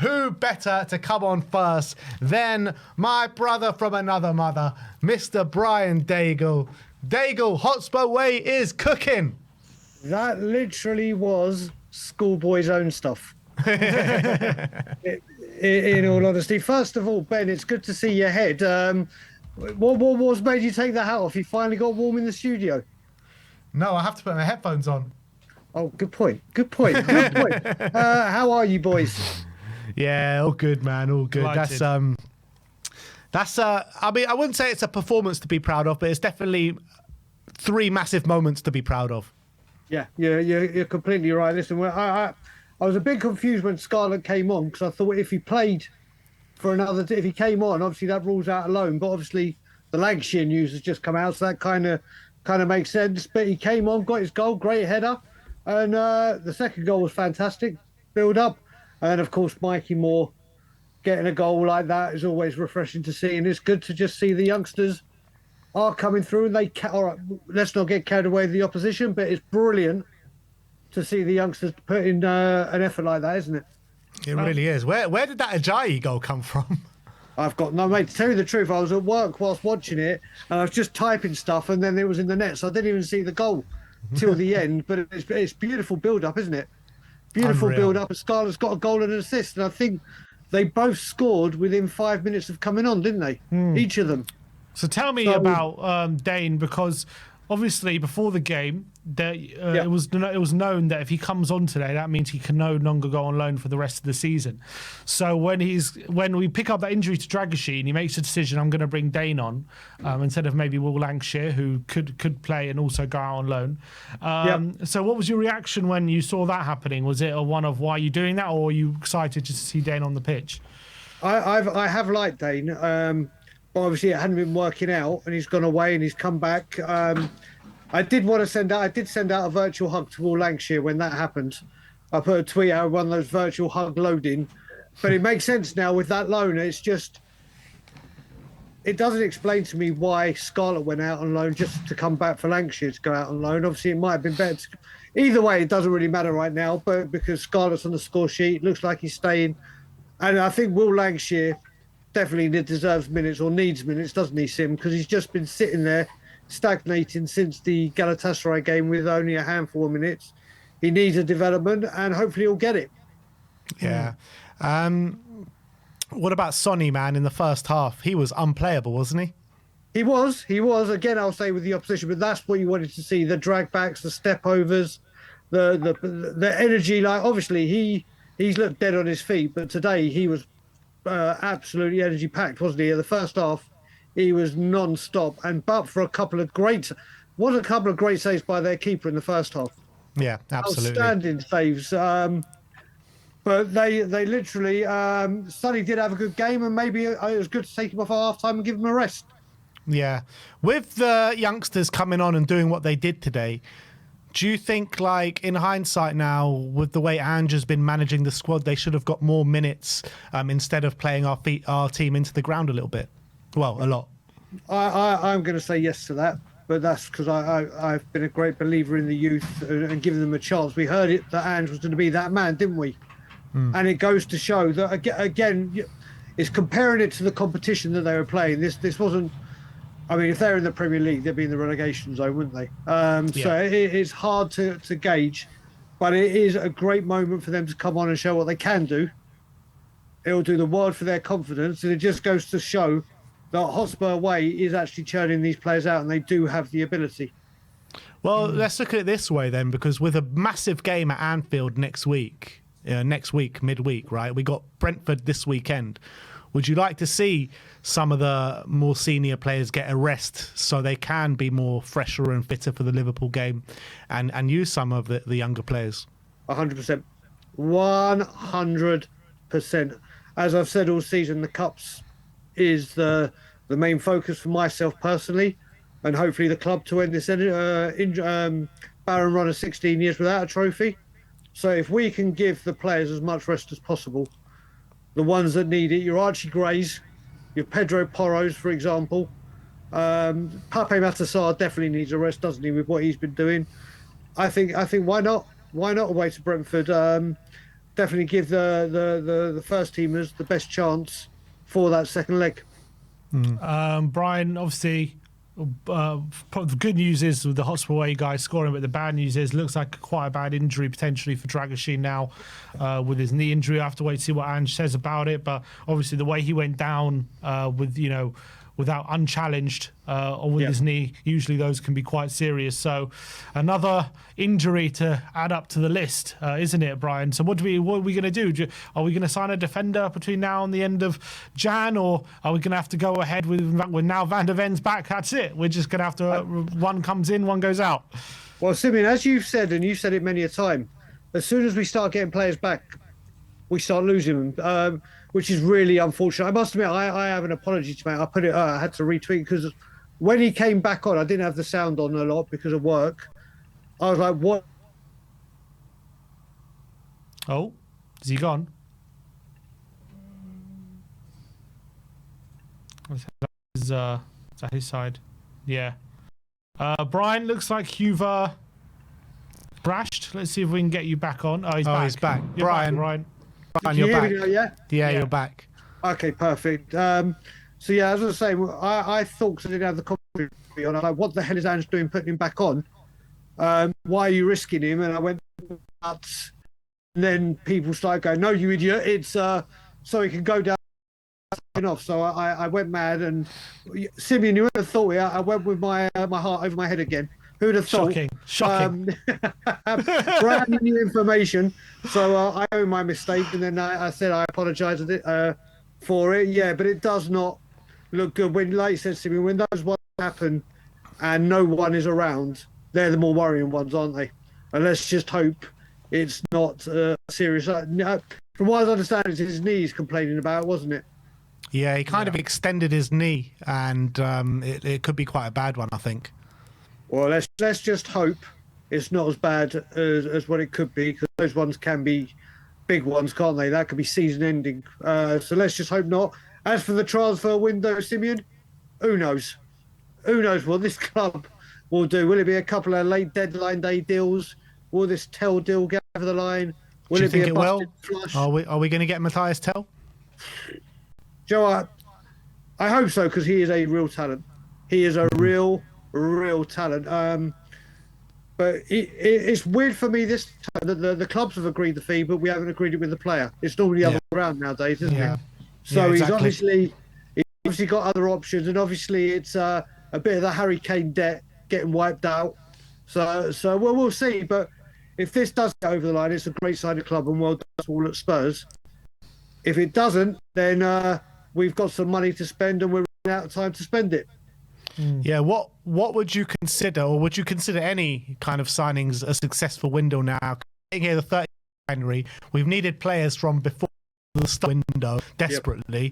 who better to come on first than my brother from another mother, Mr. Brian Daigle. Daigle, Hotspur Way is cooking. That literally was schoolboy's own stuff. In all honesty, first of all, Ben, it's good to see your head. What's made you take the hat off? You finally got warm in the studio. No, I have to put my headphones on. Oh, good point. Good point. Good point. How are you, boys? Yeah, all good, man. All good. Delighted. That's I mean, I wouldn't say it's a performance to be proud of, but it's definitely 3 massive moments to be proud of. Yeah, you're completely right. Listen, I was a bit confused when Scarlett came on because I thought if he played for if he came on, obviously that rules out a loan. But obviously the Lancashire news has just come out, so that kind of makes sense. But he came on, got his goal, great header, and the second goal was fantastic, build up, and of course Mikey Moore getting a goal like that is always refreshing to see, and it's good to just see the youngsters are coming through, and all right, let's not get carried away with the opposition, but it's brilliant to see the youngsters put in an effort like that, isn't it? It really is. Where did that Ajayi goal come from? I've got no, mate, to tell you the truth, I was at work whilst watching it, and I was just typing stuff, and then it was in the net, so I didn't even see the goal till the end, but it's beautiful build-up, isn't it? Beautiful build-up, and Scarlett's got a goal and an assist, and I think they both scored within 5 minutes of coming on, didn't they? Each of them. So tell me about Dane, because obviously before the game, it was known that if he comes on today, that means he can no longer go on loan for the rest of the season. So when we pick up that injury to Dragoshin, and he makes a decision, I'm going to bring Dane on instead of maybe Will Lancashire, who could play and also go out on loan. So what was your reaction when you saw that happening? Was it a one of why are you doing that, or are you excited to see Dane on the pitch? I have liked Dane. But obviously it hadn't been working out, and he's gone away and he's come back. I did send out a virtual hug to Will Lancashire when that happened. I put a tweet out, one of those virtual hug loading, but it makes sense now with that loan. It's just, it doesn't explain to me why Scarlett went out on loan just to come back for Lancashire to go out on loan. Obviously it might have been better. Either way, it doesn't really matter right now, but because Scarlett's on the score sheet, looks like he's staying. And I think Will Lancashire definitely deserves minutes, or needs minutes, doesn't he, Sim? Because he's just been sitting there stagnating since the Galatasaray game with only a handful of minutes. He needs a development, and hopefully he'll get it. Yeah. What about Sonny, man, in the first half? He was unplayable, wasn't he? He was. Again, I'll say with the opposition, but that's what you wanted to see. The drag backs, the step overs, the energy. Like, obviously, he's looked dead on his feet, but today he was absolutely energy packed, wasn't he? In the first half, he was non-stop, but for a couple of great saves by their keeper in the first half. Yeah, absolutely. Outstanding saves. But they literally, Sonny did have a good game, and maybe it was good to take him off at half time and give him a rest. Yeah. With the youngsters coming on and doing what they did today, do you think, like, in hindsight now, with the way Ange's been managing the squad, they should have got more minutes instead of playing our team into the ground a little bit? Well, a lot. I'm going to say yes to that, but that's because I've been a great believer in the youth and giving them a chance. We heard it that Ange was going to be that man, didn't we? And it goes to show that, again, it's comparing it to the competition that they were playing. This wasn't... I mean, if they're in the Premier League, they'd be in the relegation zone, wouldn't they? So it's hard to gauge, but it is a great moment for them to come on and show what they can do. It'll do the world for their confidence, and it just goes to show that Hotspur Way is actually churning these players out, and they do have the ability. Well, let's look at it this way then, because with a massive game at Anfield next week, midweek, right? We got Brentford this weekend. Would you like to see some of the more senior players get a rest so they can be more fresher and fitter for the Liverpool game and use some of the younger players? 100%. 100%. As I've said all season, the Cups is the main focus for myself personally, and hopefully the club to end this barren run of 16 years without a trophy. So if we can give the players as much rest as possible, the ones that need it, your Archie Grays, your Pedro Porros, for example. Pape Matar definitely needs a rest, doesn't he, with what he's been doing? I think why not? Why not away to Brentford? definitely give the first teamers the best chance for that second leg. Brian, obviously, the good news is with the Hotspur away guys scoring, but the bad news is looks like quite a bad injury potentially for Dragoshin now with his knee injury. I have to wait to see what Ange says about it, but obviously the way he went down without unchallenged or with his knee, usually those can be quite serious. So another injury to add up to the list, isn't it, Brian? So what are we going to do? Are we going to sign a defender between now and the end of Jan, or are we going to have to go ahead with now Van der Ven's back? That's it. We're just going to have to one comes in, one goes out. Well, Simeon, as you've said, and you've said it many a time, as soon as we start getting players back, we start losing them, which is really unfortunate. I must admit, I have an apology to make. I had to retweet because when he came back on, I didn't have the sound on a lot because of work. I was like, what? Oh, is he gone? Is that his side? Yeah. Brian, looks like you've crashed. Let's see if we can get you back on. Oh, he's back. He's back. You're Brian, back, Brian. Brian, Can you're you back. hear me now, Yeah, you're back. Okay, perfect. So yeah, as I was saying, I thought, because I didn't have the commentary on, I'm like, what the hell is Ange doing putting him back on? Why are you risking him? And I went nuts. And then people started going, no, you idiot, it's so he can go down off. So I went mad, and Simeon, you would have thought I went with my heart over my head again. Who would have thought? Shocking. Brand new information. So I own my mistake, and then I said I apologise for it. Yeah, but it does not look good when, like you said, Simeon, when those ones happen and no one is around, they're the more worrying ones, aren't they? And let's just hope it's not serious. From what I understand, it's his knees complaining about, wasn't it? Yeah, he kind of extended his knee, and it could be quite a bad one, I think. Well, let's just hope it's not as bad as what it could be, because those ones can be big ones, can't they? That could be season-ending. So let's just hope not. As for the transfer window, Simeon, who knows? Who knows what this club will do? Will it be a couple of late deadline day deals? Will this Tell deal get over the line? Will Do you it be think a it will? busted flush? Are we going to get Matthias Tell? Joe, I hope so, because he is a real talent. He is a real talent. But it's weird for me this time that the clubs have agreed the fee, but we haven't agreed it with the player. It's normally the other way around nowadays, isn't it? So Yeah, exactly. he's obviously got other options, and obviously it's a bit of the Harry Kane debt getting wiped out. So we'll see. But if this does go over the line, it's a great sided club, and well done to all at Spurs. If it doesn't, then we've got some money to spend, and we're running out of time to spend it. Yeah, what would you consider, or would you consider any kind of signings a successful window now? Sitting here the 30th of January, we've needed players from before the start window desperately,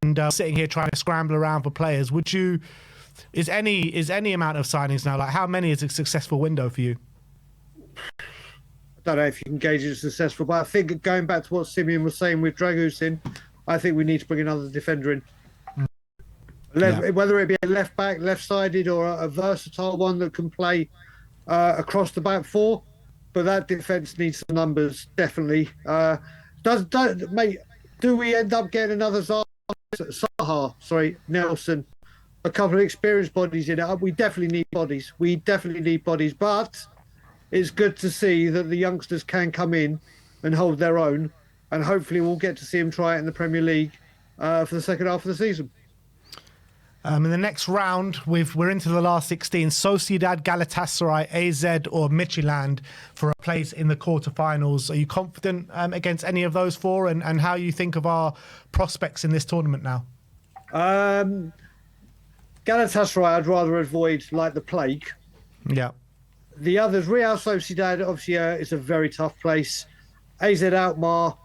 and sitting here trying to scramble around for players. Is any amount of signings now, like how many is a successful window for you? I don't know if you can gauge it as successful, but I think going back to what Simeon was saying with Dragusin, I think we need to bring another defender in. Whether it be a left back, left sided, or a versatile one that can play across the back four, but that defence needs some numbers definitely. Do we end up getting another Nelson, a couple of experienced bodies in it? We definitely need bodies. But it's good to see that the youngsters can come in and hold their own, and hopefully we'll get to see them try it in the Premier League for the second half of the season. In the next round, we're into the last 16. Sociedad, Galatasaray, AZ or Midtjylland for a place in the quarterfinals. Are you confident against any of those four, and how you think of our prospects in this tournament now? Galatasaray I'd rather avoid like the plague. Yeah. The others, Real Sociedad, obviously it's a very tough place. AZ Alkmaar,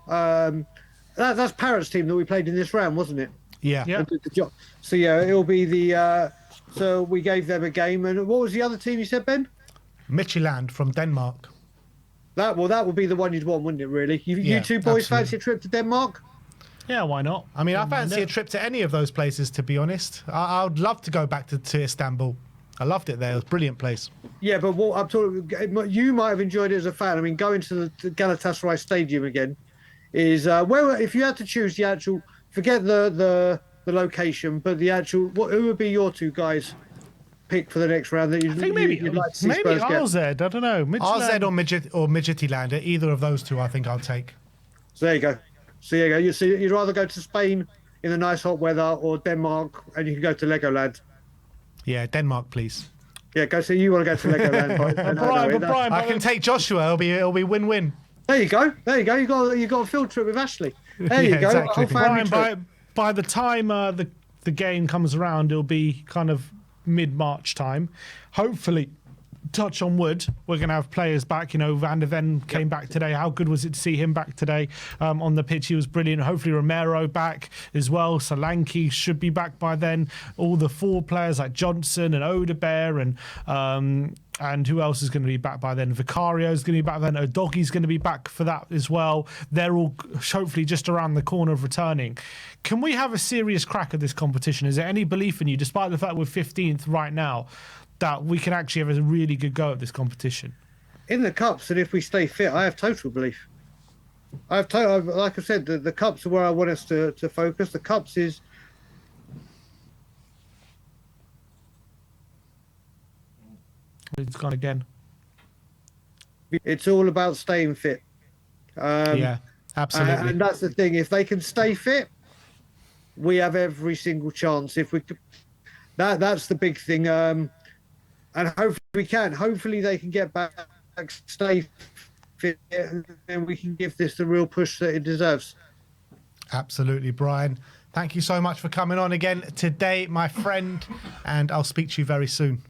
that's Parrot's team that we played in this round, wasn't it? Yeah. So yeah, it'll be the. So we gave them a game, and what was the other team you said, Ben? Midtjylland from Denmark. That would be the one you'd want, wouldn't it? Really, you two boys fancy a trip to Denmark? Yeah, why not? I mean, I fancy a trip to any of those places, to be honest. I would love to go back to Istanbul. I loved it there. It was a brilliant place. Yeah, but what I'm talking, you might have enjoyed it as a fan. I mean, going to the Galatasaray Stadium again is where, if you had to choose the actual, forget the location, but the actual, who would be your two guys pick for the next round that I think maybe you'd like to see maybe Spurs get? RZ. I don't know. RZ or Midgetland, either of those two, I think I'll take. So there you go. So there you go. So you'd rather go to Spain in the nice hot weather or Denmark, and you can go to Legoland. Yeah, Denmark, please. Yeah, go. So you want to go to Legoland? Brian, I can take Joshua. It'll be win-win. There you go. There you go. You got a field trip with Ashley. There you go. Exactly. A whole family Brian, trip. by the time the game comes around, it'll be kind of mid-March time. Hopefully, touch on wood, we're going to have players back. You know, Van der Ven came back today. How good was it to see him back today on the pitch? He was brilliant. Hopefully Romero back as well. Solanke should be back by then. All the forward players like Johnson and Odebear and who else is going to be back by then? Vicario is going to be back then. Odogi's going to be back for that as well. They're all hopefully just around the corner of returning. Can we have a serious crack at this competition? Is there any belief in you, despite the fact we're 15th right now, that we can actually have a really good go at this competition? In the cups, and if we stay fit, I have total belief. Like I said, the cups are where I want us to focus. The cups is... It's gone again. It's all about staying fit. Yeah, absolutely. And that's the thing. If they can stay fit, we have every single chance. If we could, that's the big thing. And hopefully we can. Hopefully they can get back, stay fit, and we can give this the real push that it deserves. Absolutely, Brian. Thank you so much for coming on again today, my friend, and I'll speak to you very soon.